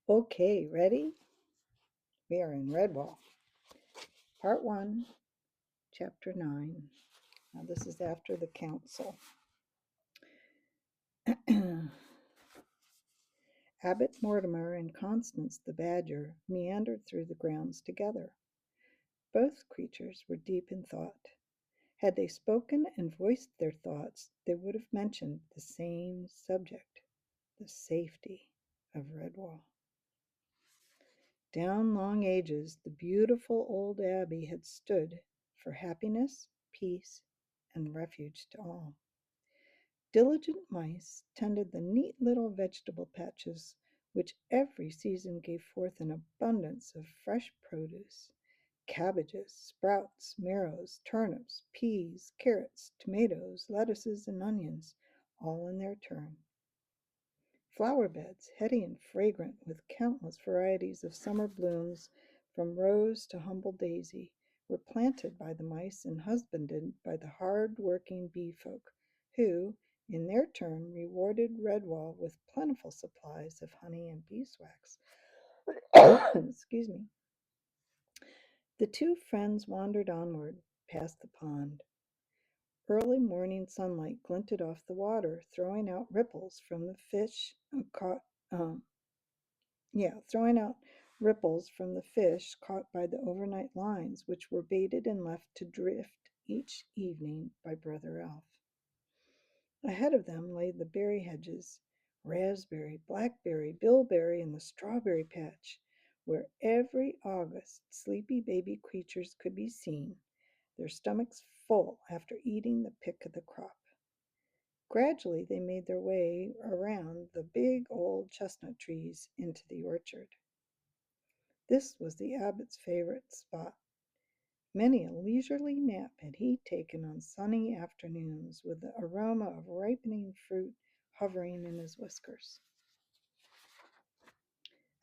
Okay, ready? We are in Redwall, Part 1, Chapter 9. Now, this is after the council. Abbot Mortimer and Constance the badger meandered through the grounds together. Both creatures were deep in thought. Had they spoken and voiced their thoughts, they would have mentioned the same subject, the safety of Redwall. Down long ages, the beautiful old abbey had stood for happiness, peace, and refuge to all. Diligent mice tended the neat little vegetable patches, which every season gave forth an abundance of fresh produce: cabbages, sprouts, marrows, turnips, peas, carrots, tomatoes, lettuces, and onions, all in their turn. Flower beds, heady and fragrant, with countless varieties of summer blooms, from rose to humble daisy, were planted by the mice and husbanded by the hard-working bee folk, who, in their turn, rewarded Redwall with plentiful supplies of honey and beeswax. Excuse me. The two friends wandered onward, past the pond. Early morning sunlight glinted off the water, throwing out ripples from the fish caught by the overnight lines, which were baited and left to drift each evening by Brother Elf. Ahead of them lay the berry hedges, raspberry, blackberry, bilberry, and the strawberry patch, where every August sleepy baby creatures could be seen, their stomachs full after eating the pick of the crop. Gradually they made their way around the big old chestnut trees into the orchard. This was the abbot's favorite spot. Many a leisurely nap had he taken on sunny afternoons, with the aroma of ripening fruit hovering in his whiskers.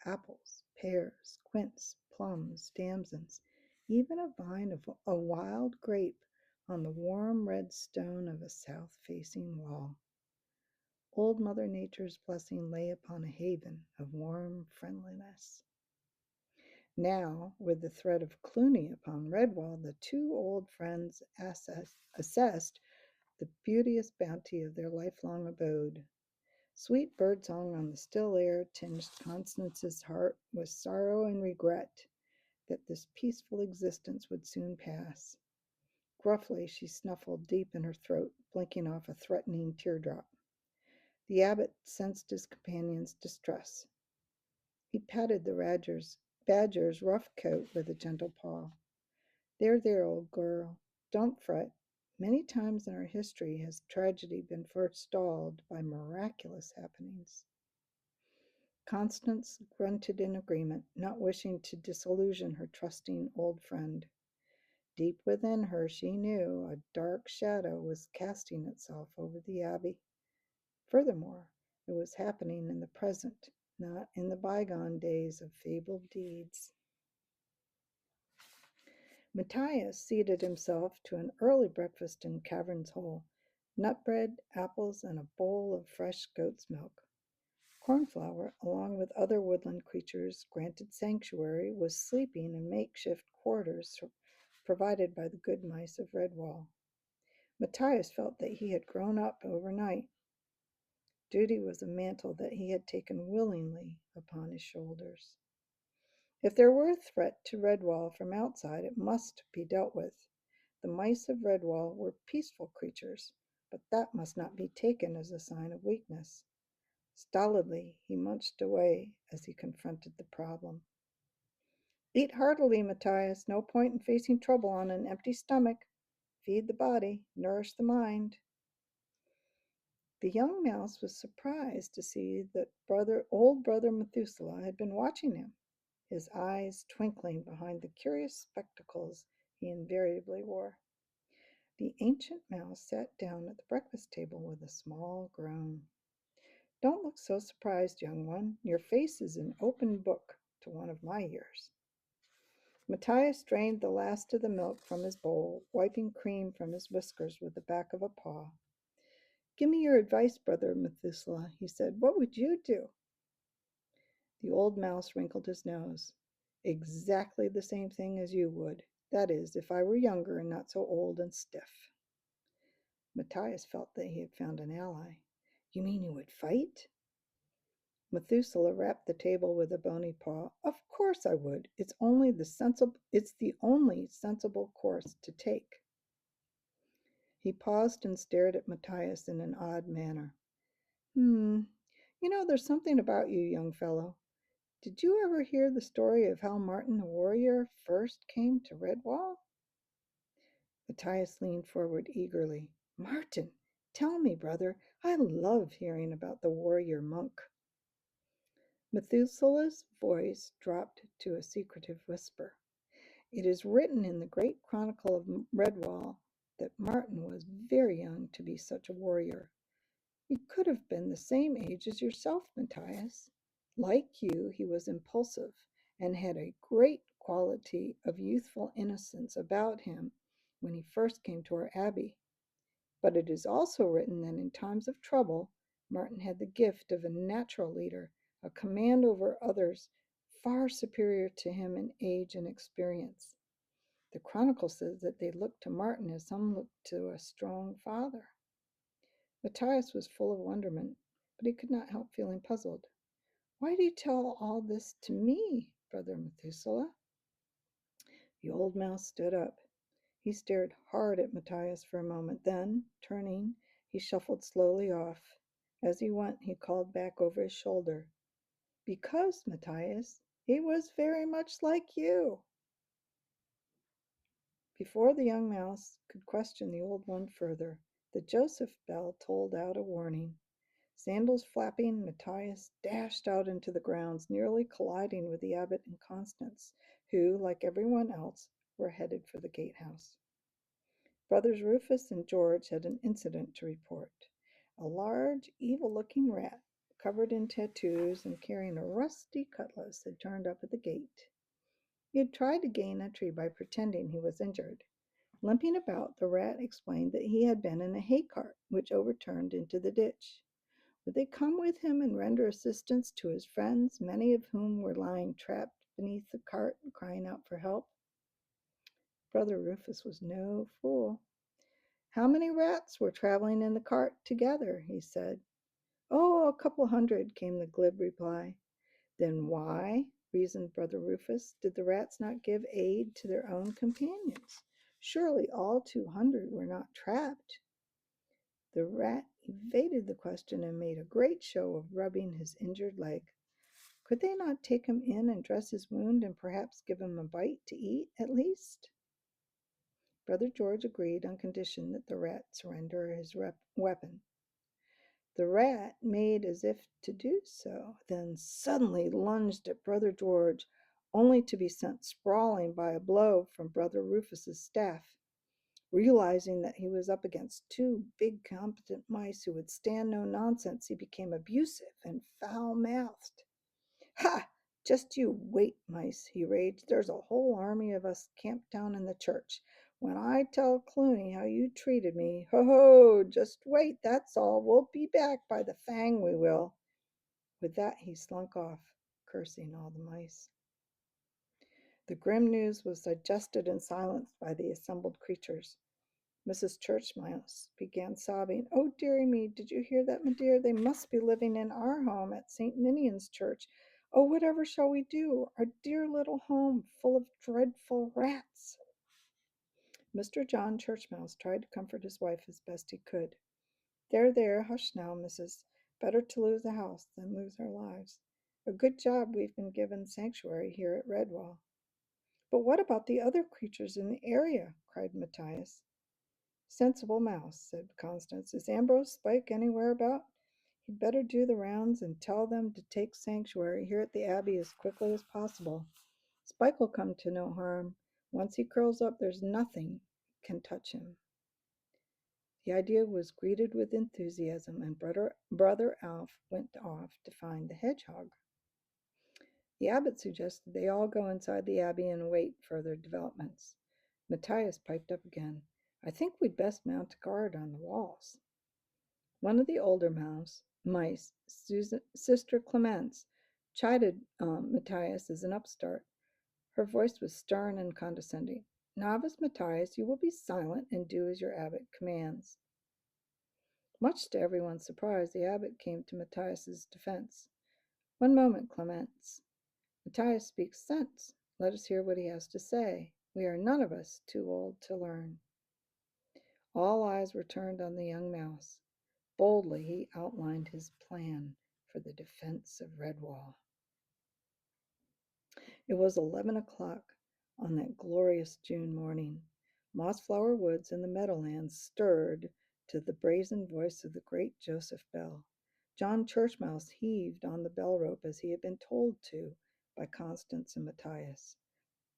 Apples, pears, quince, plums, damsons, even a vine of a wild grape on the warm red stone of a south-facing wall. Old Mother Nature's blessing lay upon a haven of warm friendliness. Now, with the threat of Cluny upon Redwall, the two old friends assessed the beauteous bounty of their lifelong abode. Sweet birdsong on the still air tinged Constance's heart with sorrow and regret that this peaceful existence would soon pass. Gruffly, she snuffled deep in her throat, blinking off a threatening teardrop. The abbot sensed his companion's distress. He patted the badger's rough coat with a gentle paw. There, old girl. Don't fret. Many times in our history has tragedy been forestalled by miraculous happenings. Constance grunted in agreement, not wishing to disillusion her trusting old friend. Deep within her, she knew a dark shadow was casting itself over the abbey. Furthermore, it was happening in the present, not in the bygone days of fabled deeds. Matthias seated himself to an early breakfast in Cavern's Hole: nut bread, apples, and a bowl of fresh goat's milk. Cornflower, along with other woodland creatures granted sanctuary, was sleeping in makeshift quarters provided by the good mice of Redwall. Matthias felt that he had grown up overnight. Duty was a mantle that he had taken willingly upon his shoulders. If there were a threat to Redwall from outside, it must be dealt with. The mice of Redwall were peaceful creatures, but that must not be taken as a sign of weakness. Stolidly, he munched away as he confronted the problem. Eat heartily, Matthias. No point in facing trouble on an empty stomach. Feed the body, nourish the mind. The young mouse was surprised to see that old brother Methuselah had been watching him, his eyes twinkling behind the curious spectacles he invariably wore. The ancient mouse sat down at the breakfast table with a small groan. "Don't look so surprised, young one. Your face is an open book to one of my years." Matthias drained the last of the milk from his bowl, wiping cream from his whiskers with the back of a paw. "Give me your advice, brother Methuselah," he said. "What would you do?" The old mouse wrinkled his nose. Exactly the same thing as you would. That is, if I were younger and not so old and stiff. Matthias felt that he had found an ally. You mean you would fight? Methuselah rapped the table with a bony paw. Of course I would. It's the only sensible course to take. He paused and stared at Matthias in an odd manner. You know, there's something about you, young fellow. Did you ever hear the story of how Martin the warrior first came to Redwall? Matthias leaned forward eagerly. Martin, tell me, brother. I love hearing about the warrior monk. Methuselah's voice dropped to a secretive whisper. It is written in the great chronicle of Redwall that Martin was very young to be such a warrior. He could have been the same age as yourself, Matthias. Like you, he was impulsive and had a great quality of youthful innocence about him when he first came to our abbey. But it is also written that in times of trouble, Martin had the gift of a natural leader, a command over others far superior to him in age and experience. The chronicle says that they looked to Martin as some look to a strong father. Matthias was full of wonderment, but he could not help feeling puzzled. Why do you tell all this to me, brother Methuselah? The old mouse stood up. He stared hard at Matthias for a moment. Then, turning, he shuffled slowly off. As he went, he called back over his shoulder. Because, Matthias, he was very much like you. Before the young mouse could question the old one further, the Joseph bell tolled out a warning. Sandals flapping, Matthias dashed out into the grounds, nearly colliding with the abbot and Constance, who, like everyone else, were headed for the gatehouse. Brothers Rufus and George had an incident to report. A large, evil-looking rat, covered in tattoos and carrying a rusty cutlass, had turned up at the gate. He had tried to gain entry by pretending he was injured. Limping about, the rat explained that he had been in a hay cart, which overturned into the ditch. Would they come with him and render assistance to his friends, many of whom were lying trapped beneath the cart and crying out for help? Brother Rufus was no fool. How many rats were traveling in the cart together? He said. Oh, a couple hundred, came the glib reply. Then why, reasoned Brother Rufus, did the rats not give aid to their own companions? Surely all 200 were not trapped. The rat evaded the question and made a great show of rubbing his injured leg. Could they not take him in and dress his wound and perhaps give him a bite to eat at least? Brother George agreed on condition that the rat surrender his weapon. The rat made as if to do so, then suddenly lunged at Brother George, only to be sent sprawling by a blow from Brother Rufus's staff. Realizing that he was up against two big, competent mice who would stand no nonsense, he became abusive and foul-mouthed. Ha! Just you wait, mice, he raged. There's a whole army of us camped down in the church. When I tell Cluny how you treated me, ho, just wait, that's all. We'll be back by the fang, we will. With that, he slunk off, cursing all the mice. The grim news was digested in silence by the assembled creatures. Mrs. Church Mouse began sobbing. Oh, dearie me, did you hear that, my dear? They must be living in our home at St. Ninian's Church. Oh, whatever shall we do? Our dear little home full of dreadful rats. Mr. John Church Mouse tried to comfort his wife as best he could. There, hush now, missus. Better to lose a house than lose our lives. A good job we've been given sanctuary here at Redwall. But what about the other creatures in the area? Cried Matthias. Sensible mouse, said Constance. Is Ambrose Spike anywhere about? He'd better do the rounds and tell them to take sanctuary here at the Abbey as quickly as possible. Spike will come to no harm. Once he curls up, there's nothing can touch him. The idea was greeted with enthusiasm, and Brother Alf went off to find the hedgehog. The abbot suggested they all go inside the abbey and await further developments. Matthias piped up again. I think we'd best mount a guard on the walls. One of the older mice, Sister Clemence, chided Matthias as an upstart. Her voice was stern and condescending. Novice Matthias, you will be silent and do as your abbot commands. Much to everyone's surprise, the abbot came to Matthias's defense. One moment, Clemence. Matthias speaks sense. Let us hear what he has to say. We are none of us too old to learn. All eyes were turned on the young mouse. Boldly he outlined his plan for the defense of Redwall. It was 11 o'clock on that glorious June morning. Mossflower woods and the meadowlands stirred to the brazen voice of the great Joseph Bell. John Churchmouse heaved on the bell rope as he had been told to by Constance and Matthias.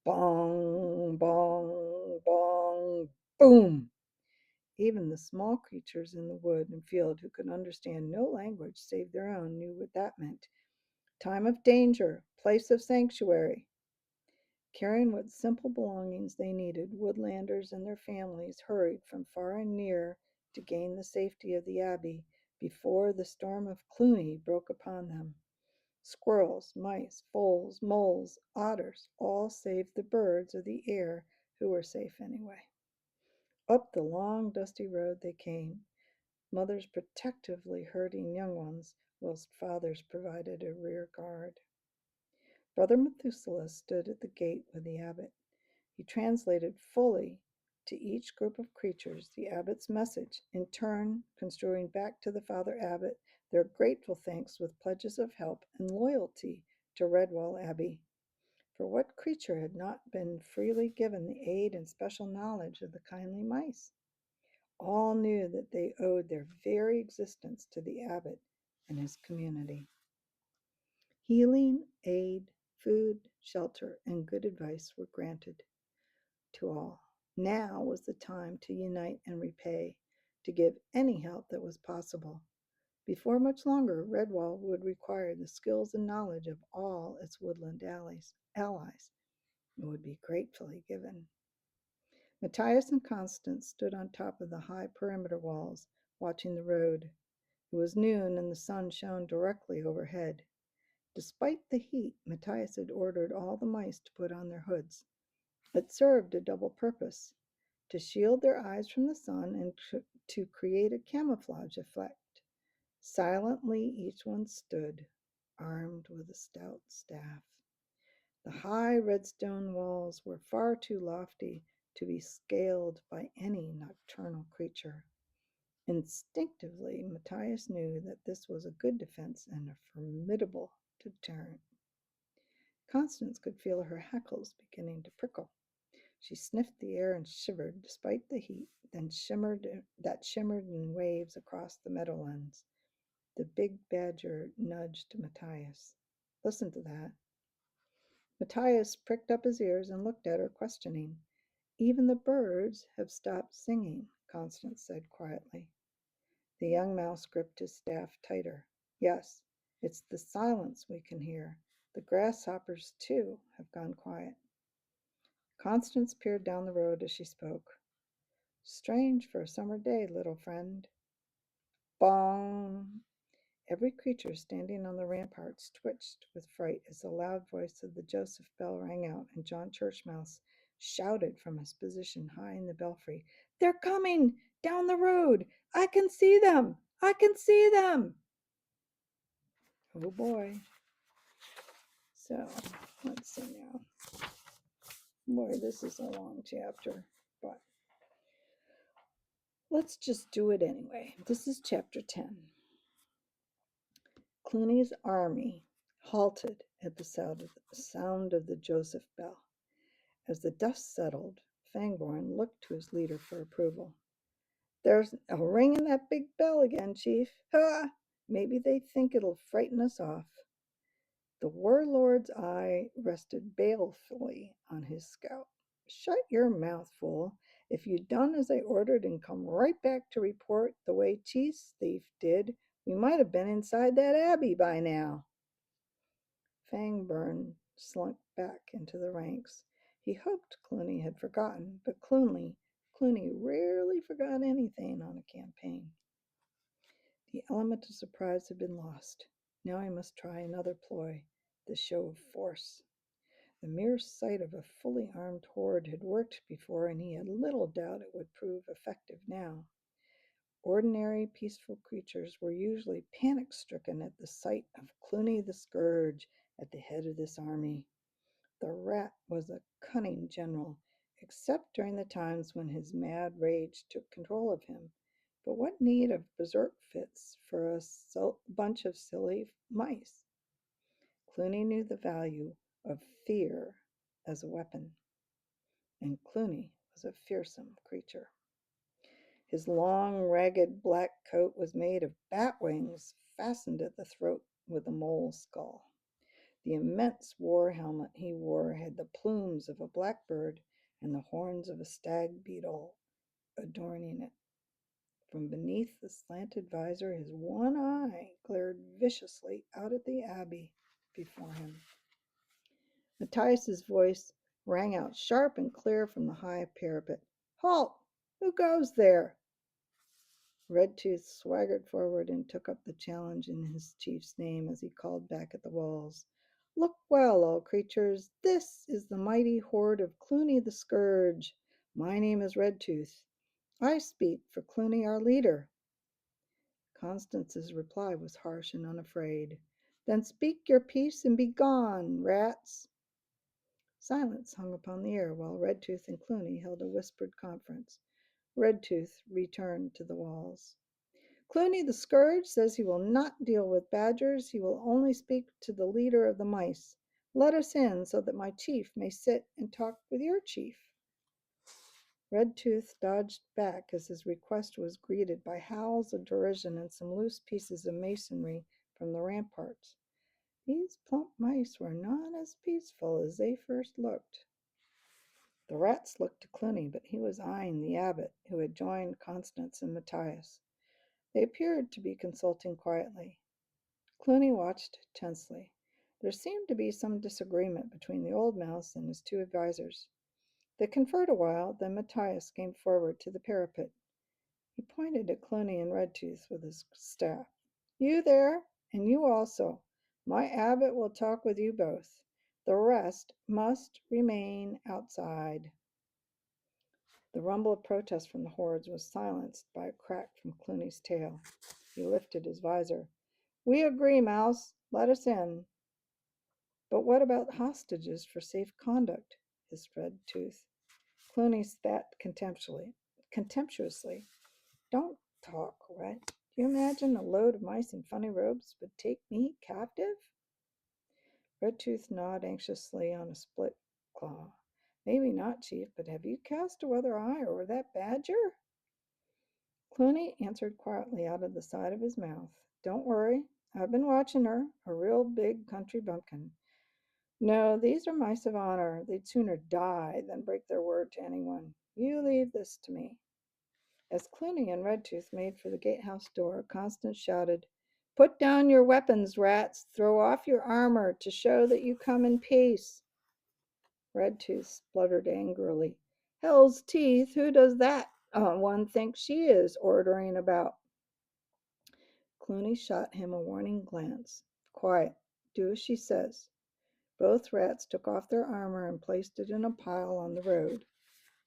Bong, bong, bong, boom! Even the small creatures in the wood and field who could understand no language save their own knew what that meant. Time of danger, place of sanctuary. Carrying what simple belongings they needed, woodlanders and their families hurried from far and near to gain the safety of the abbey before the storm of Cluny broke upon them. Squirrels, mice, voles, moles, otters, all save the birds of the air who were safe anyway. Up the long, dusty road they came, mothers protectively herding young ones, whilst fathers provided a rear guard. Brother Methuselah stood at the gate with the abbot. He translated fully to each group of creatures the abbot's message, in turn construing back to the Father Abbot their grateful thanks with pledges of help and loyalty to Redwall Abbey. For what creature had not been freely given the aid and special knowledge of the kindly mice? All knew that they owed their very existence to the abbot and his community. Healing, aid, food, shelter, and good advice were granted to all. Now was the time to unite and repay, to give any help that was possible. Before much longer, Redwall would require the skills and knowledge of all its woodland allies. It would be gratefully given. Matthias and Constance stood on top of the high perimeter walls, watching the road. It was noon, and the sun shone directly overhead. Despite the heat, Matthias had ordered all the mice to put on their hoods. It served a double purpose: to shield their eyes from the sun and to create a camouflage effect. Silently each one stood, armed with a stout staff. The high red stone walls were far too lofty to be scaled by any nocturnal creature. Instinctively, Matthias knew that this was a good defense and a formidable deterrent. Constance could feel her hackles beginning to prickle. She sniffed the air and shivered despite the heat, then shimmered in waves across the meadowlands. The big badger nudged Matthias. Listen to that. Matthias pricked up his ears and looked at her, questioning. Even the birds have stopped singing, Constance said quietly. The young mouse gripped his staff tighter. Yes, it's the silence we can hear. The grasshoppers, too, have gone quiet. Constance peered down the road as she spoke. Strange for a summer day, little friend. Bong! Every creature standing on the ramparts twitched with fright as the loud voice of the Joseph Bell rang out, and John Churchmouse shouted from his position high in the belfry, They're coming! Down the road! I can see them! I can see them! Oh boy. So, let's see now. Boy, this is a long chapter, but let's just do it anyway. This is chapter 10. Cluny's army halted at the sound of the Joseph Bell. As the dust settled, Fangborn looked to his leader for approval. There's a ring in that big bell again, Chief. Ha! Maybe they think it'll frighten us off. The warlord's eye rested balefully on his scout. Shut your mouth, fool. If you'd done as I ordered and come right back to report the way Cheese Thief did, we might have been inside that abbey by now. Fangburn slunk back into the ranks. He hoped Cluny had forgotten, but Cluny rarely forgot anything on a campaign. The element of surprise had been lost. Now he must try another ploy. the show of force. The mere sight of a fully armed horde had worked before, and he had little doubt it would prove effective now. Ordinary, peaceful creatures were usually panic-stricken at the sight of Cluny the Scourge at the head of this army. The rat was a cunning general, except during the times when his mad rage took control of him. But what need of berserk fits for a bunch of silly mice? Cluny knew the value of fear as a weapon, and Cluny was a fearsome creature. His long, ragged black coat was made of bat wings fastened at the throat with a mole skull. The immense war helmet he wore had the plumes of a blackbird and the horns of a stag beetle adorning it. From beneath the slanted visor, his one eye glared viciously out at the abbey before him. Matthias's voice rang out sharp and clear from the high parapet. "Halt! Who goes there?" Redtooth swaggered forward and took up the challenge in his chief's name as he called back at the walls. "Look well, all creatures. This is the mighty horde of Cluny the Scourge. My name is Redtooth. I speak for Cluny, our leader." Constance's reply was harsh and unafraid. "Then speak your piece and be gone, rats." Silence hung upon the air while Redtooth and Cluny held a whispered conference. Redtooth returned to the walls. "Cluny the Scourge says he will not deal with badgers. He will only speak to the leader of the mice. Let us in so that my chief may sit and talk with your chief." Redtooth dodged back as his request was greeted by howls of derision and some loose pieces of masonry from the ramparts. These plump mice were not as peaceful as they first looked. The rats looked to Cluny, but he was eyeing the abbot, who had joined Constance and Matthias. They appeared to be consulting quietly. Cluny watched tensely. There seemed to be some disagreement between the old mouse and his two advisers. They conferred a while, then Matthias came forward to the parapet. He pointed at Cluny and Redtooth with his staff. "You there, and you also. My abbot will talk with you both. The rest must remain outside." The rumble of protest from the hordes was silenced by a crack from Cluny's tail. He lifted his visor. "We agree, Mouse. Let us in." "But what about hostages for safe conduct?" hissed Redtooth. Cluny spat contemptuously. "Don't talk, Red. Do you imagine a load of mice in funny robes would take me captive?" Redtooth gnawed anxiously on a split claw. "Maybe not, Chief, but have you cast a weather eye over that badger?" Cluny answered quietly out of the side of his mouth. "Don't worry. I've been watching her. A real big country bumpkin. No, these are mice of honor. They'd sooner die than break their word to anyone. You leave this to me." As Cluny and Redtooth made for the gatehouse door, Constance shouted, "Put down your weapons, rats. Throw off your armor to show that you come in peace." Redtooth spluttered angrily. "Hell's teeth, who does that one think she is ordering about?" Cluny shot him a warning glance. "Quiet. Do as she says." Both rats took off their armor and placed it in a pile on the road.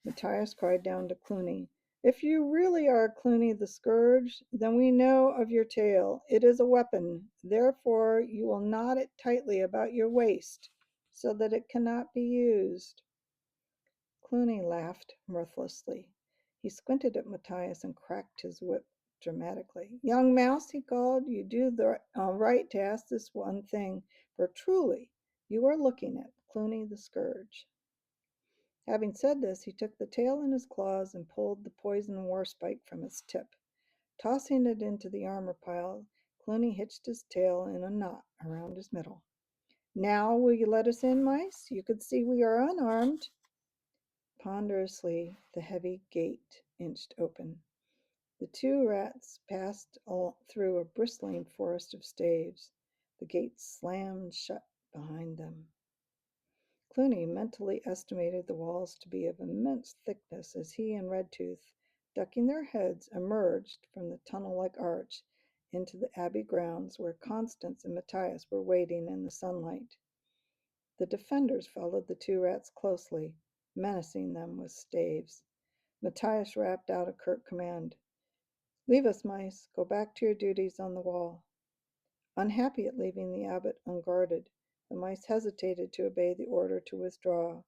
Matthias cried down to Cluny, "If you really are Cluny the Scourge, then we know of your tale. It is a weapon. Therefore, you will knot it tightly about your waist so that it cannot be used." Cluny laughed mirthlessly. He squinted at Matthias and cracked his whip dramatically. "Young mouse," he called, "you do right to ask this one thing, for truly you are looking at Cluny the Scourge." Having said this, he took the tail in his claws and pulled the poison warspite from its tip. Tossing it into the armor pile, Cluny hitched his tail in a knot around his middle. "Now will you let us in, mice? You can see we are unarmed." Ponderously, the heavy gate inched open. The two rats passed through a bristling forest of staves. The gate slammed shut behind them. Cluny mentally estimated the walls to be of immense thickness as he and Redtooth, ducking their heads, emerged from the tunnel-like arch into the abbey grounds where Constance and Matthias were waiting in the sunlight. The defenders followed the two rats closely, menacing them with staves. Matthias rapped out a curt command. Leave us, mice. Go back to your duties on the wall. Unhappy at leaving the abbot unguarded, the mice hesitated to obey the order to withdraw.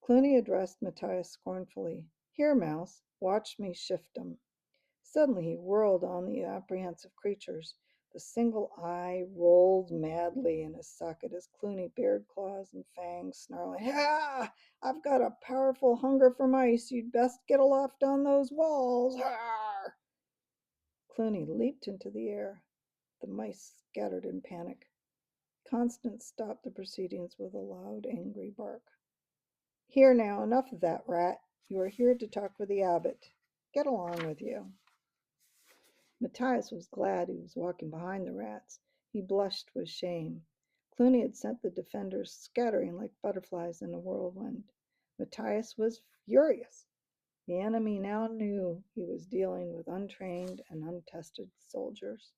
Cluny addressed Matthias scornfully. Here, mouse, watch me shift 'em. Suddenly he whirled on the apprehensive creatures. The single eye rolled madly in his socket as Cluny bared claws and fangs, snarling, Ha! I've got a powerful hunger for mice. You'd best get aloft on those walls. Ha! Cluny leaped into the air. The mice scattered in panic. Constance stopped the proceedings with a loud, angry bark. Here now, enough of that, rat. You are here to talk with the abbot. Get along with you. Matthias was glad he was walking behind the rats. He blushed with shame. Cluny had sent the defenders scattering like butterflies in a whirlwind. Matthias was furious. The enemy now knew he was dealing with untrained and untested soldiers.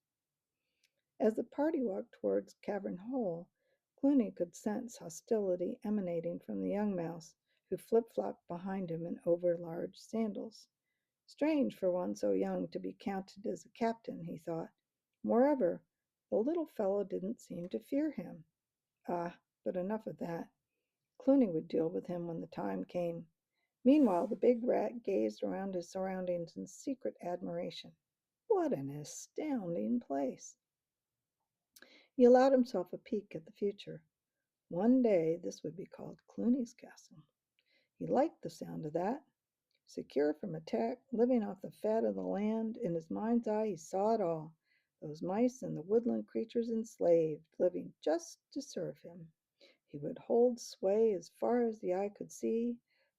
As the party walked towards Cavern Hole, Cluny could sense hostility emanating from the young mouse, who flip-flopped behind him in over-large sandals. Strange for one so young to be counted as a captain, he thought. Moreover, the little fellow didn't seem to fear him. Ah, but enough of that. Cluny would deal with him when the time came. Meanwhile, the big rat gazed around his surroundings in secret admiration. What an astounding place! He allowed himself a peek at the future. One day this would be called Cluny's castle. He liked the sound of that. Secure from attack, living off the fat of the land, in his mind's eye he saw it all. Those mice and the woodland creatures enslaved, living just to serve him. He would hold sway as far as the eye could see.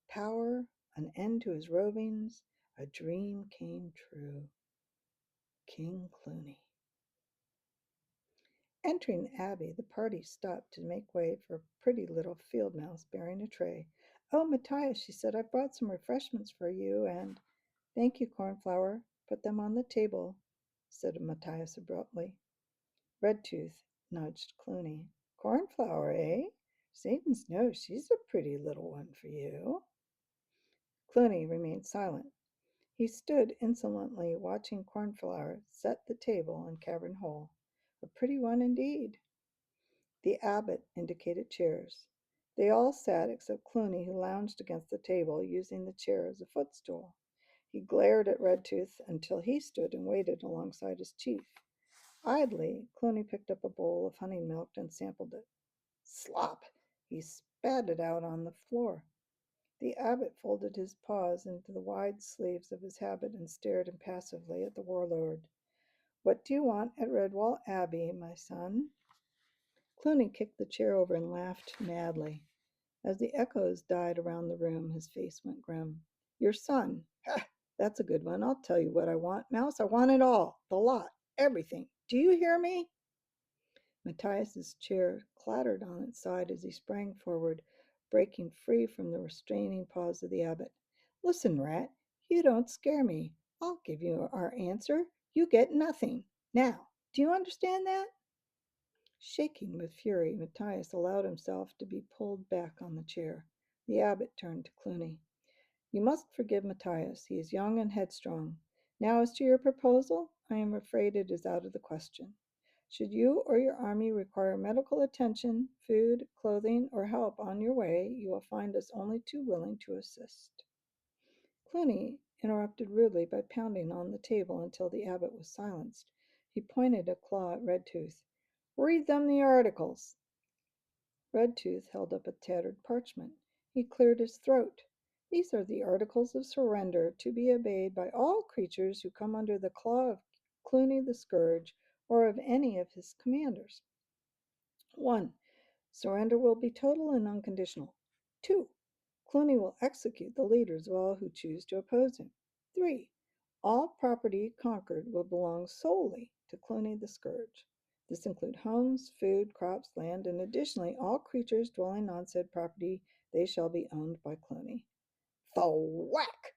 Power, an end to his rovings. A dream came true. King Cluny. Entering the abbey, the party stopped to make way for a pretty little field mouse bearing a tray. Oh, Matthias, she said, I've brought some refreshments for you, and thank you, Cornflower. Put them on the table, said Matthias abruptly. Redtooth nudged Cluny. Cornflower, eh? Satan's knows she's a pretty little one for you. Cluny remained silent. He stood insolently watching Cornflower set the table in Cavern Hole. A pretty one indeed. The abbot indicated chairs. They all sat except Cluny, who lounged against the table, using the chair as a footstool. He glared at Redtooth until he stood and waited alongside his chief. Idly, Cluny picked up a bowl of honey milk and sampled it. Slop! He spat it out on the floor. The abbot folded his paws into the wide sleeves of his habit and stared impassively at the warlord. What do you want at Redwall Abbey, my son? Cluny kicked the chair over and laughed madly. As the echoes died around the room, his face went grim. Your son. Ha! That's a good one. I'll tell you what I want, Mouse. I want it all. The lot. Everything. Do you hear me? Matthias's chair clattered on its side as he sprang forward, breaking free from the restraining paws of the abbot. Listen, rat. You don't scare me. I'll give you our answer. You get nothing. Now, do you understand that? Shaking with fury, Matthias allowed himself to be pulled back on the chair. The abbot turned to Cluny. You must forgive Matthias. He is young and headstrong. Now, as to your proposal, I am afraid it is out of the question. Should you or your army require medical attention, food, clothing, or help on your way, you will find us only too willing to assist. Cluny interrupted rudely by pounding on the table until the abbot was silenced. He pointed a claw at Redtooth. Read them the articles. Redtooth held up a tattered parchment. He cleared his throat. These are the articles of surrender to be obeyed by all creatures who come under the claw of Cluny the Scourge or of any of his commanders. 1. Surrender will be total and unconditional. 2. Cluny will execute the leaders of all who choose to oppose him. 3. All property conquered will belong solely to Cluny the Scourge. This includes homes, food, crops, land, and additionally all creatures dwelling on said property, they shall be owned by Cluny. Thwack!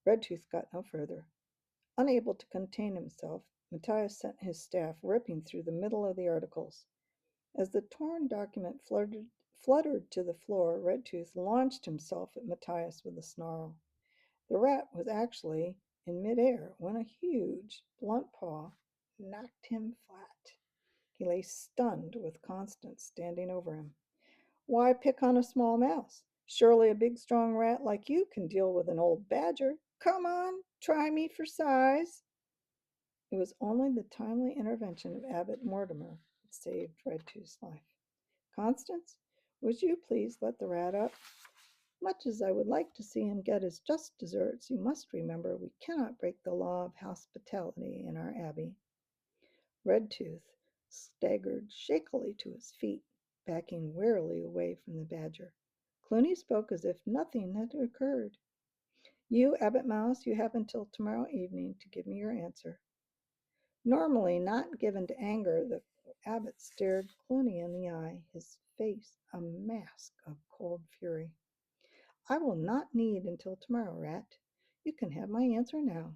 Redtooth got no further. Unable to contain himself, Matthias sent his staff ripping through the middle of the articles. As the torn document fluttered to the floor, Redtooth launched himself at Matthias with a snarl. The rat was actually in midair when a huge, blunt paw knocked him flat. He lay stunned with Constance standing over him. Why pick on a small mouse? Surely a big, strong rat like you can deal with an old badger. Come on, try me for size. It was only the timely intervention of Abbot Mortimer that saved Redtooth's life. Constance, would you please let the rat up? Much as I would like to see him get his just deserts, you must remember we cannot break the law of hospitality in our abbey. Redtooth staggered shakily to his feet, backing warily away from the badger. Cluny spoke as if nothing had occurred. You, Abbot Mouse, you have until tomorrow evening to give me your answer. Normally not given to anger, the abbot stared Cluny in the eye, his face a mask of cold fury. I will not need until tomorrow, Rat. You can have my answer now.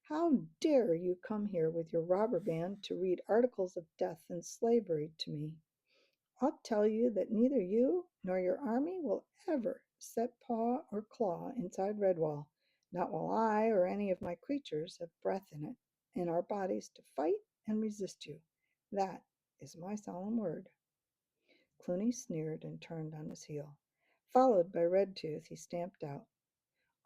How dare you come here with your robber band to read articles of death and slavery to me? I'll tell you that neither you nor your army will ever set paw or claw inside Redwall, not while I or any of my creatures have breath in our bodies to fight and resist you. That is my solemn word. Cluny sneered and turned on his heel. Followed by Redtooth, he stamped out.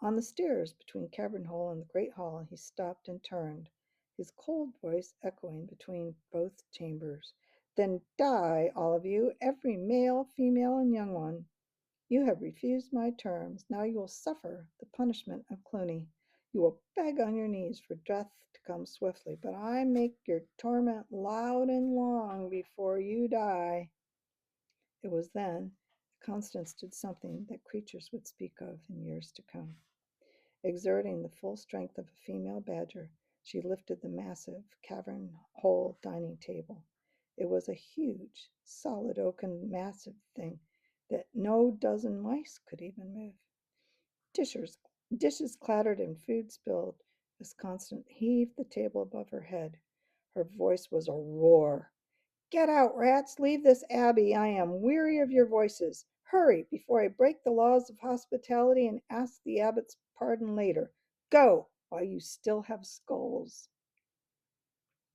On the stairs between Cavern Hole and the great hall, he stopped and turned, his cold voice echoing between both chambers. Then die, all of you, every male, female, and young one. You have refused my terms. Now you will suffer the punishment of Cluny. You will beg on your knees for death to come swiftly, but I make your torment loud and long before you die. It was then Constance did something that creatures would speak of in years to come. Exerting the full strength of a female badger, she lifted the massive cavern hole dining table. It was a huge, solid oaken massive thing that no dozen mice could even move. Dishes, dishes clattered and food spilled as Constance heaved the table above her head. Her voice was a roar. Get out, rats! Leave this abbey! I am weary of your voices. Hurry, before I break the laws of hospitality and ask the abbot's pardon later. Go, while you still have skulls.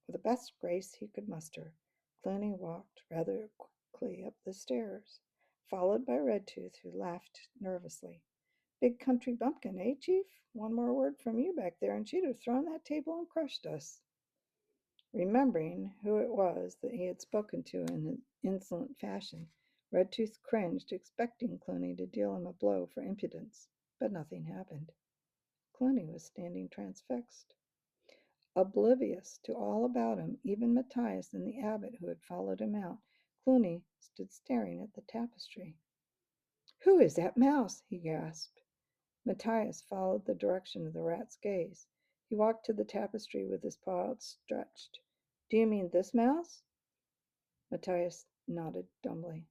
With the best grace he could muster, Cluny walked rather quickly up the stairs, followed by Redtooth, who laughed nervously. Big country bumpkin, eh, Chief? One more word from you back there, and she'd have thrown that table and crushed us. Remembering who it was that he had spoken to in an insolent fashion, Redtooth cringed, expecting Cluny to deal him a blow for impudence, but nothing happened. Cluny was standing transfixed, oblivious to all about him, even Matthias and the abbot who had followed him out. Cluny stood staring at the tapestry. Who is that mouse? He gasped. Matthias followed the direction of the rat's gaze. He walked to the tapestry with his paw outstretched. Do you mean this mouse? Matthias nodded dumbly.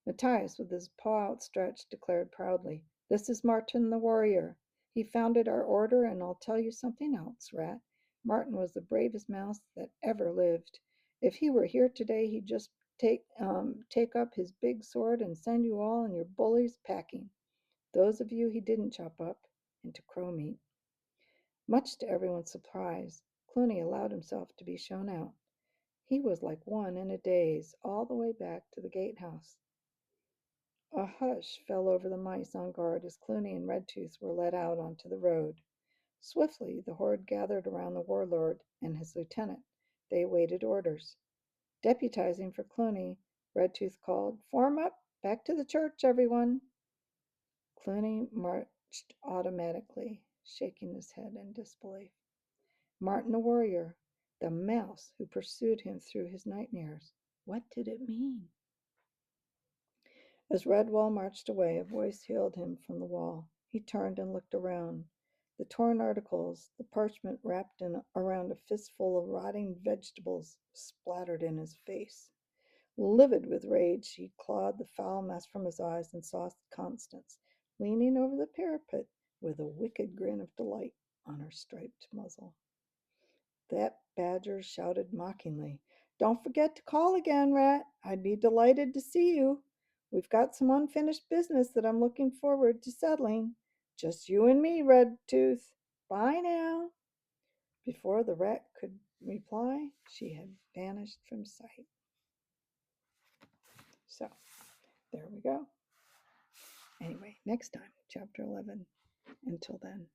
Matthias, with his paw outstretched, declared proudly, This is Martin the warrior. He founded our order, and I'll tell you something else, Rat. Martin was the bravest mouse that ever lived. If he were here today, he'd just take up his big sword and send you all and your bullies packing. Those of you he didn't chop up into crow meat. Much to everyone's surprise, Cluny allowed himself to be shown out. He was like one in a daze, all the way back to the gatehouse. A hush fell over the mice on guard as Cluny and Redtooth were led out onto the road. Swiftly, the horde gathered around the warlord and his lieutenant. They awaited orders. Deputizing for Cluny, Redtooth called, Form up! Back to the church, everyone! Cluny marched automatically, shaking his head in disbelief. Martin the warrior, the mouse who pursued him through his nightmares. What did it mean? As Redwall marched away, a voice hailed him from the wall. He turned and looked around. The torn articles, the parchment wrapped around a fistful of rotting vegetables, splattered in his face. Livid with rage, he clawed the foul mess from his eyes and saw Constance leaning over the parapet with a wicked grin of delight on her striped muzzle. That badger shouted mockingly, Don't forget to call again, Rat. I'd be delighted to see you. We've got some unfinished business that I'm looking forward to settling. Just you and me, Red Tooth. Bye now." Before the rat could reply, she had vanished from sight. So, there we go. Anyway, next time, chapter 11. Until then.